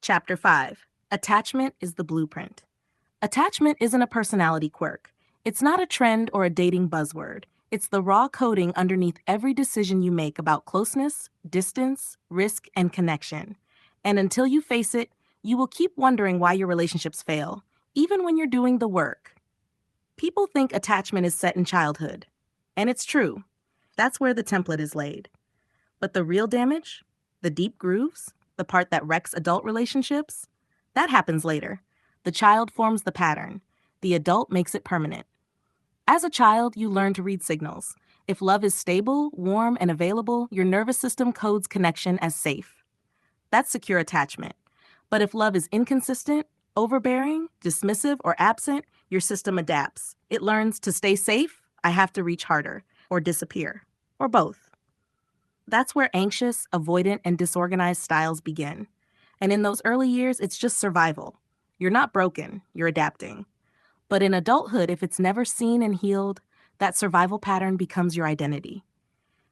Chapter 5. Attachment is the blueprint. Attachment isn't a personality quirk. It's not a trend or a dating buzzword. It's the raw coding underneath every decision you make about closeness, distance, risk, and connection. And until you face it, you will keep wondering why your relationships fail, even when you're doing the work. People think attachment is set in childhood. And it's true. That's where the template is laid. But the real damage, the deep grooves, the part that wrecks adult relationships, that happens later. The child forms the pattern. The adult makes it permanent. As a child, you learn to read signals. If love is stable, warm, and available, your nervous system codes connection as safe. That's secure attachment. But if love is inconsistent, overbearing, dismissive, or absent, your system adapts. It learns to stay safe, I have to reach harder, or disappear, or both. That's where anxious, avoidant, and disorganized styles begin. And in those early years, it's just survival. You're not broken, you're adapting. But in adulthood, if it's never seen and healed, that survival pattern becomes your identity.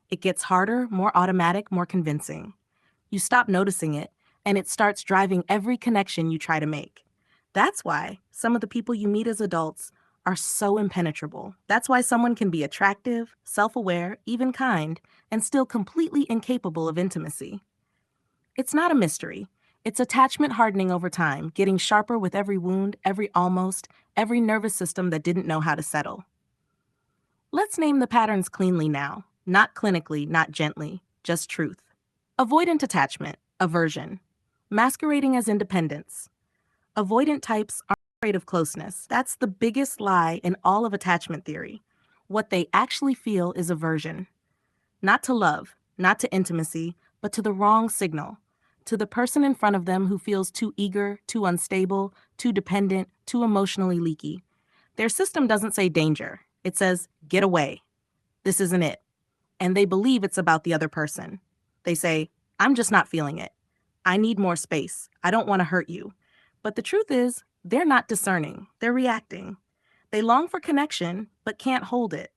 It gets harder, more automatic, more convincing. You stop noticing it, and it starts driving every connection you try to make. That's why some of the people you meet as adults are so impenetrable. That's why someone can be attractive, self-aware, even kind, and still completely incapable of intimacy. It's not a mystery. It's attachment hardening over time, getting sharper with every wound, every almost, every nervous system that didn't know how to settle. Let's name the patterns cleanly now. Not clinically, not gently, just truth. Avoidant attachment, aversion. Masquerading as independence. Avoidant types aren't afraid of closeness. That's the biggest lie in all of attachment theory. What they actually feel is aversion. Not to love, not to intimacy, but to the wrong signal. To the person in front of them who feels too eager, too unstable, too dependent, too emotionally leaky. Their system doesn't say danger. It says, get away. This isn't it. And they believe it's about the other person. They say, I'm just not feeling it. I need more space. I don't want to hurt you. But the truth is, they're not discerning. They're reacting. They long for connection, but can't hold it.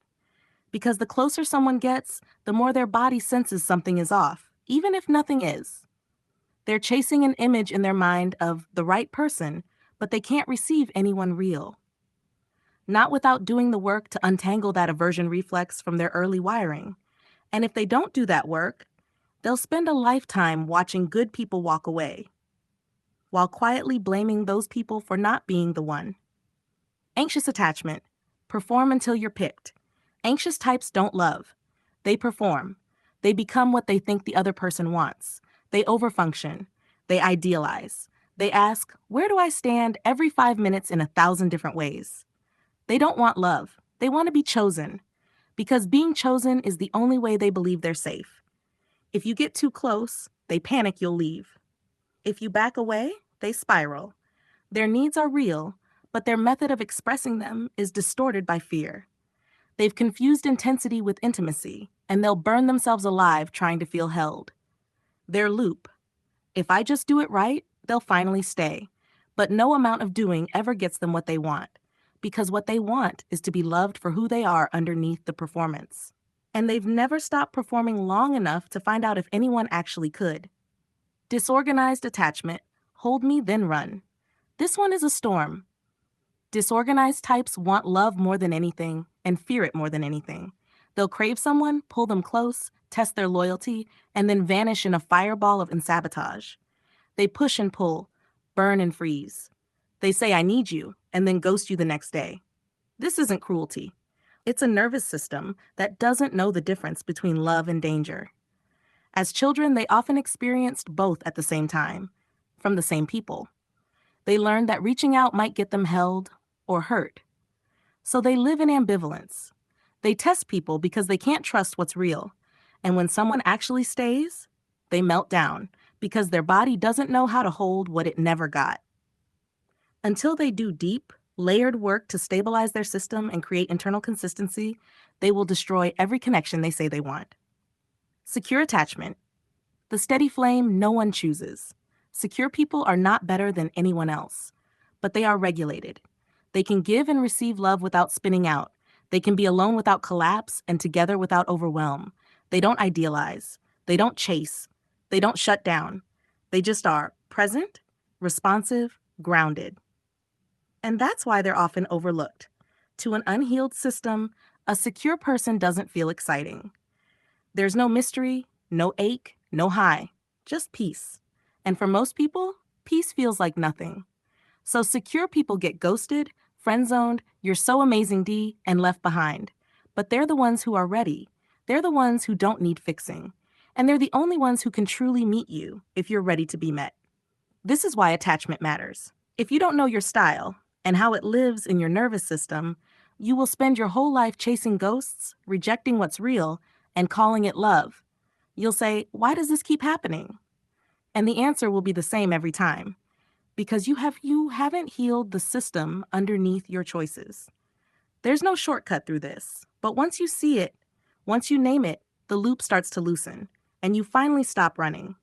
Because the closer someone gets, the more their body senses something is off, even if nothing is. They're chasing an image in their mind of the right person, but they can't receive anyone real. Not without doing the work to untangle that aversion reflex from their early wiring. And if they don't do that work, they'll spend a lifetime watching good people walk away, while quietly blaming those people for not being the one. Anxious attachment. Perform until you're picked. Anxious types don't love. They perform. They become what they think the other person wants. They overfunction. They idealize. They ask, where do I stand every 5 minutes in 1,000 different ways? They don't want love. They want to be chosen. Because being chosen is the only way they believe they're safe. If you get too close, they panic you'll leave. If you back away, they spiral. Their needs are real, but their method of expressing them is distorted by fear. They've confused intensity with intimacy, and they'll burn themselves alive trying to feel held. Their loop. If I just do it right, they'll finally stay. But no amount of doing ever gets them what they want, because what they want is to be loved for who they are underneath the performance. And they've never stopped performing long enough to find out if anyone actually could. Disorganized attachment. Hold me, then run. This one is a storm. Disorganized types want love more than anything and fear it more than anything. They'll crave someone, pull them close, test their loyalty, and then vanish in a fireball of sabotage. They push and pull, burn and freeze. They say, I need you, and then ghost you the next day. This isn't cruelty. It's a nervous system that doesn't know the difference between love and danger. As children, they often experienced both at the same time, from the same people. They learned that reaching out might get them held or hurt. So they live in ambivalence. They test people because they can't trust what's real. And when someone actually stays, they melt down because their body doesn't know how to hold what it never got. Until they do deep, layered work to stabilize their system and create internal consistency, they will destroy every connection they say they want. Secure attachment. The steady flame no one chooses. Secure people are not better than anyone else, but they are regulated. They can give and receive love without spinning out. They can be alone without collapse and together without overwhelm. They don't idealize. They don't chase. They don't shut down. They just are present, responsive, grounded. And that's why they're often overlooked. To an unhealed system, a secure person doesn't feel exciting. There's no mystery, no ache, no high, just peace. And for most people, peace feels like nothing. So secure people get ghosted, friend zoned, you're so amazing D, and left behind. But they're the ones who are ready. They're the ones who don't need fixing. And they're the only ones who can truly meet you if you're ready to be met. This is why attachment matters. If you don't know your style and how it lives in your nervous system, you will spend your whole life chasing ghosts, rejecting what's real, and calling it love. You'll say, "Why does this keep happening?" And the answer will be the same every time. Because you haven't healed the system underneath your choices. There's no shortcut through this, but once you see it, once you name it, the loop starts to loosen, and you finally stop running.